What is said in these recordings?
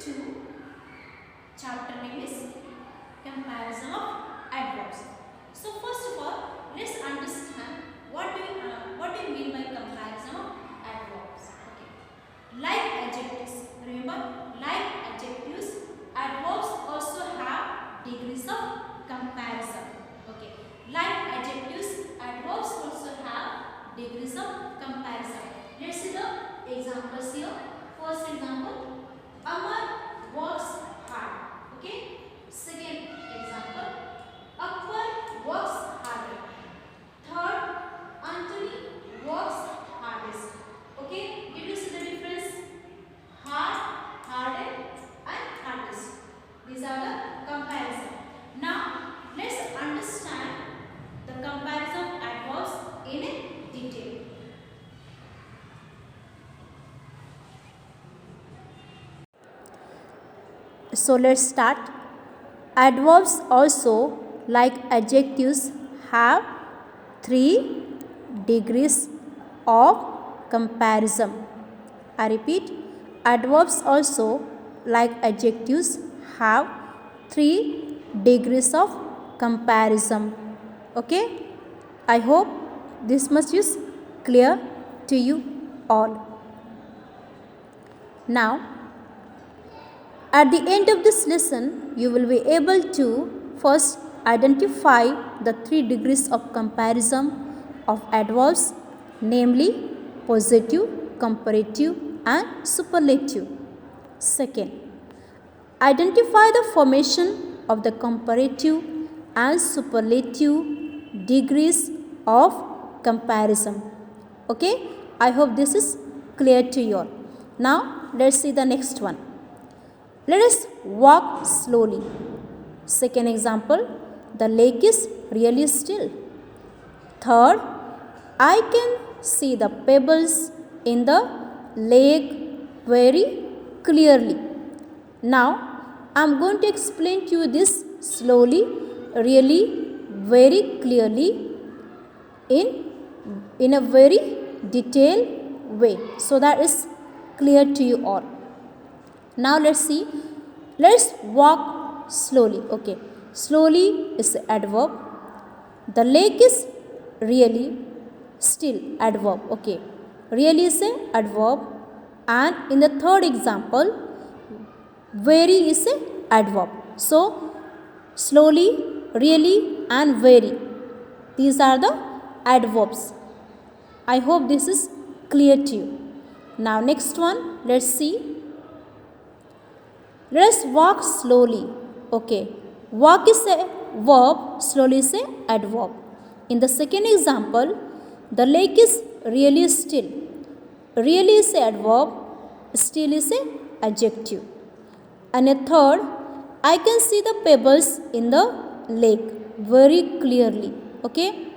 to chapter name is comparison of adverbs. So first of all, let's understand what do you mean by comparison of adverbs. Okay. Like adjectives, remember, like adjectives, adverbs also have degrees of comparison. Okay. Like adjectives, adverbs also have degrees of comparison. Let's see the examples here. First example, Amar works hard. Okay. Second example, Akbar works harder. Third, Anthony works hardest. Okay. Did you see the difference? Hard, harder, and hardest. These are the comparison. Now let's understand the comparison of adverbs in detail. So let's start. Adverbs also, like adjectives, have 3 degrees of comparison. I repeat, adverbs also, like adjectives, have 3 degrees of comparison. Okay? I hope this much is clear to you all. Now, at the end of this lesson, you will be able to first identify the 3 degrees of comparison of adverbs, namely possessive, comparative, and superlative. Second, identify the formation of the comparative and superlative degrees of comparison. Okay, I hope this is clear to you all. Now, let's see the next one. Let us walk slowly. Second example, the lake is really still. Third, I can see the pebbles in the lake very clearly. Now, I am going to explain to you this slowly, really, very clearly in a very detailed way, so that is clear to you all. Now let's see. Let's walk slowly. Okay. Slowly is adverb. The lake is really still, adverb. Okay. Really is a adverb. And in the third example, very is a adverb. So slowly, really, and very, these are the adverbs. I hope this is clear to you. Now next one, let's see. Let us walk slowly. Okay. Walk is a verb, slowly is a adverb. In the second example, the lake is really still. Really is a adverb, still is a adjective. And a third, I can see the pebbles in the lake very clearly. Okay.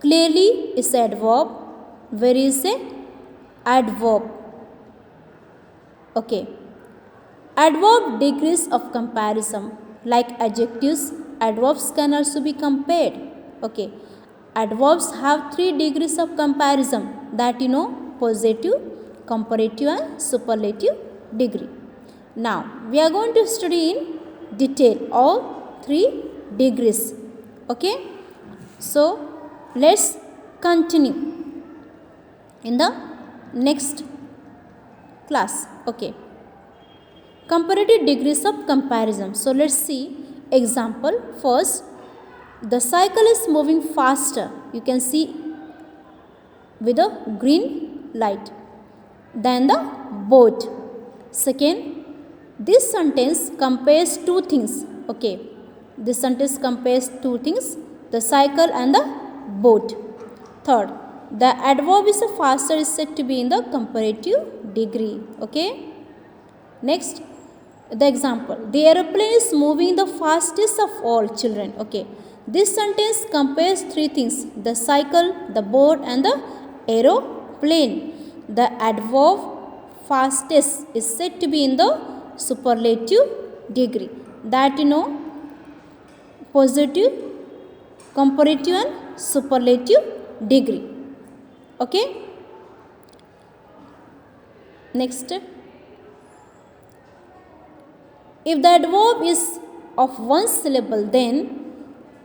Clearly is a adverb, very is a adverb. Okay. Adverb degrees of comparison, like adjectives, adverbs can also be compared. Okay. Adverbs have 3 degrees of comparison, that you know, possessive, comparative, and superlative degree. Now, we are going to study in detail all 3 degrees. Okay. So, let's continue in the next class. Okay. Comparative degrees of comparison. So let's see example. First, the cycle is moving faster. You can see with a green light than the boat. Second, this sentence compares 2 things. Okay, this sentence compares 2 things, the cycle and the boat. Third, the adverb is a faster is said to be in the comparative degree. Okay. Next, the example, the aeroplane is moving the fastest of all children. Okay. This sentence compares 3 things, the cycle, the boat, and the aeroplane. The adverb fastest is said to be in the superlative degree. That you know, possessive, comparative, and superlative degree. Okay. Next, If the adverb is of one syllable, then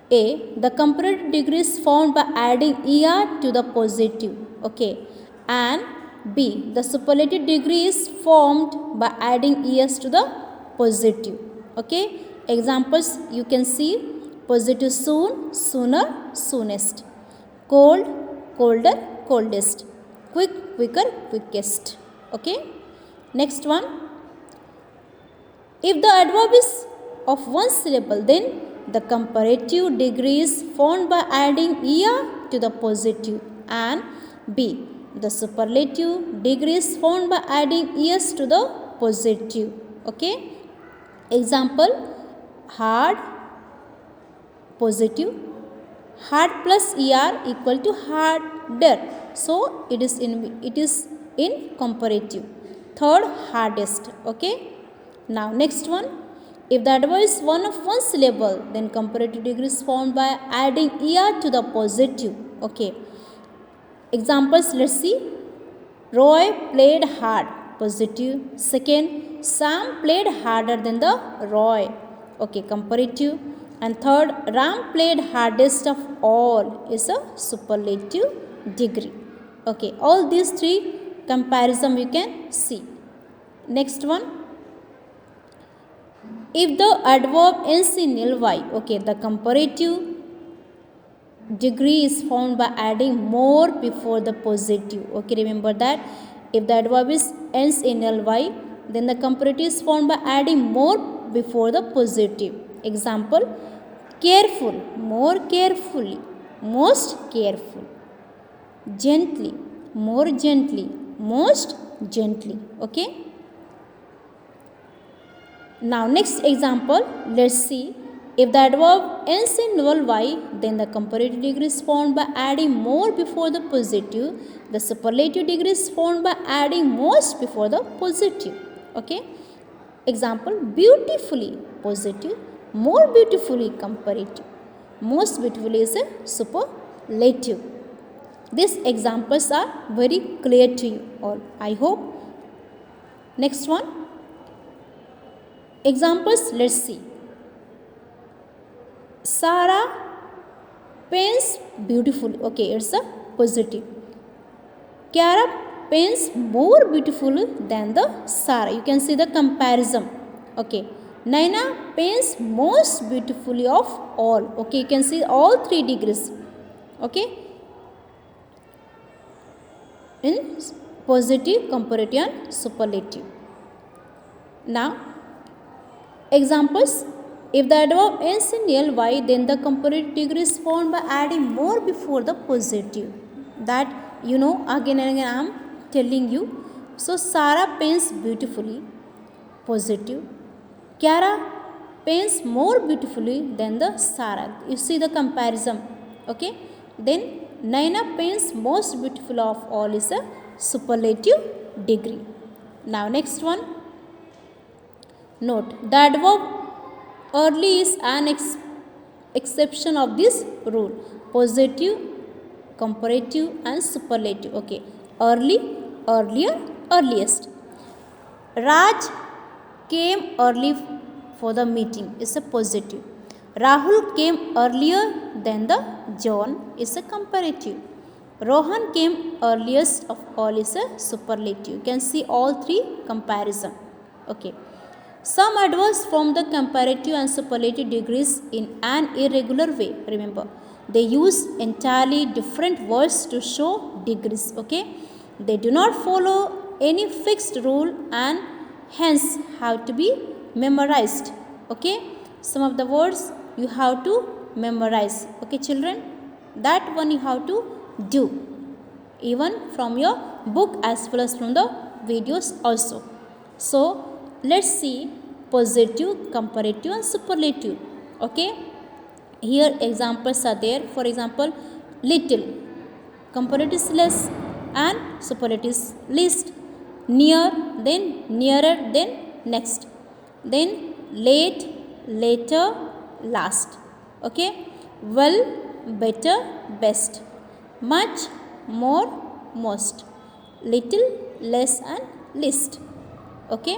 A. The comparative degree is found by adding er to the possessive. Okay. And B. The superlative degree is formed by adding es to the possessive. Okay. Examples you can see: possessive soon, sooner, soonest; cold, colder, coldest; quick, quicker, quickest. Okay. Next one. If the adverb is of one syllable, then the comparative degree is formed by adding er to the possessive. And B. The superlative degree is formed by adding es to the possessive. Okay. Example: hard, possessive; hard plus er equal to harder. So it is in comparative. Third, hardest. Okay. Now next one. If the adverb is one of one syllable, then comparative degree is formed by adding er to the possessive. Okay. Examples let's see. Roy played hard, possessive. Second, Sam played harder than the Roy. Okay, comparative. And third, Ram played hardest of all is a superlative degree. Okay, all these three comparison you can see. Next one. If the adverb ends in ly, okay, the comparative degree is found by adding more before the possessive. Okay, remember that. If the adverb is ends in ly, then the comparative is found by adding more before the possessive. Example: careful, more carefully, most careful; gently, more gently, most gently. Okay. Now next example, let's see. If the adverb ends in ly, then the comparative degree is found by adding more before the possessive. The superlative degree is found by adding most before the possessive. Okay. Example: beautifully, possessive; more beautifully, comparative; most beautifully is a superlative. These examples are very clear to you all, I hope. Next one. Examples let's see. Sarah paints beautifully. Okay, it's a positive. Kiara paints more beautifully than the Sarah. You can see the comparison. Okay. Naina paints most beautifully of all. Okay, you can see all three degrees. Okay. In positive, comparative and superlative. Now, examples: if the adverb ends in ly, then the comparative degree is found by adding more before the possessive. That you know, again and again I am telling you. So Sarah paints beautifully, positive. Kiara paints more beautifully than the Sarah. You see the comparison. Okay. Then Naina paints most beautiful of all is a superlative degree. Now next one. Note, the adverb early is an exception of this rule. Possessive, comparative and superlative. Okay. Early, earlier, earliest. Raj came early for the meeting is a positive. Rahul came earlier than the John is a comparative. Rohan came earliest of all is a superlative. You can see all three comparison. Okay. Some adverbs form the comparative and superlative degrees in an irregular way. Remember, they use entirely different words to show degrees. Okay, they do not follow any fixed rule and hence have to be memorized. Okay, some of the words you have to memorize. Okay, children, that one you have to do even from your book as well as from the videos also. So let's see positive, comparative and superlative. Okay, here examples are there. For example, little, comparative is less and superlative is least. Near, then nearer, then next, then late, later, last. Okay, well, better, best, much, more, most, little, less and least. Okay,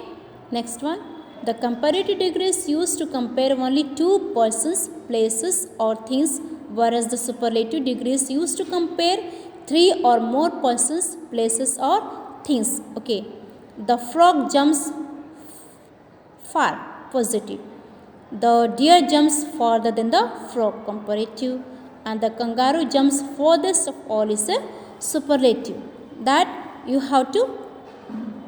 next one. The comparative degree is used to compare only two persons, places, or things, whereas the superlative degree is used to compare three or more persons, places, or things. Okay. The frog jumps far, positive. The deer jumps farther than the frog, comparative. And the kangaroo jumps furthest of all is a superlative. That you have to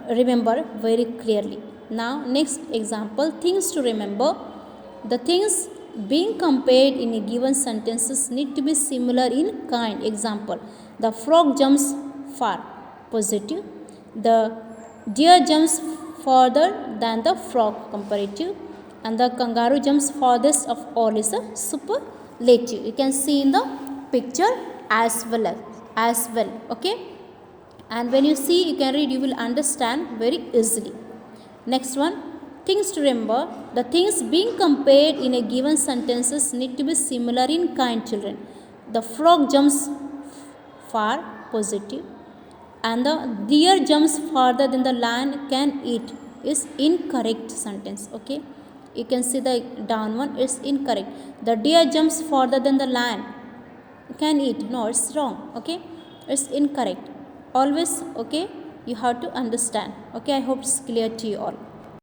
remember very clearly. Now, next example, things to remember. The things being compared in a given sentences need to be similar in kind. Example, the frog jumps far, positive. The deer jumps further than the frog, comparative. And the kangaroo jumps farthest of all is a superlative. You can see in the picture as well. Okay. And when you see, you can read, you will understand very easily. Next one, things to remember. The things being compared in a given sentences need to be similar in kind, children. The frog jumps far, positive. And the deer jumps farther than the lion can eat is incorrect sentence. Okay. You can see the down one is incorrect. The deer jumps farther than the lion can eat. No, it's wrong. Okay. It's incorrect. Always, okay, you have to understand. Okay, I hope it's clear to you all.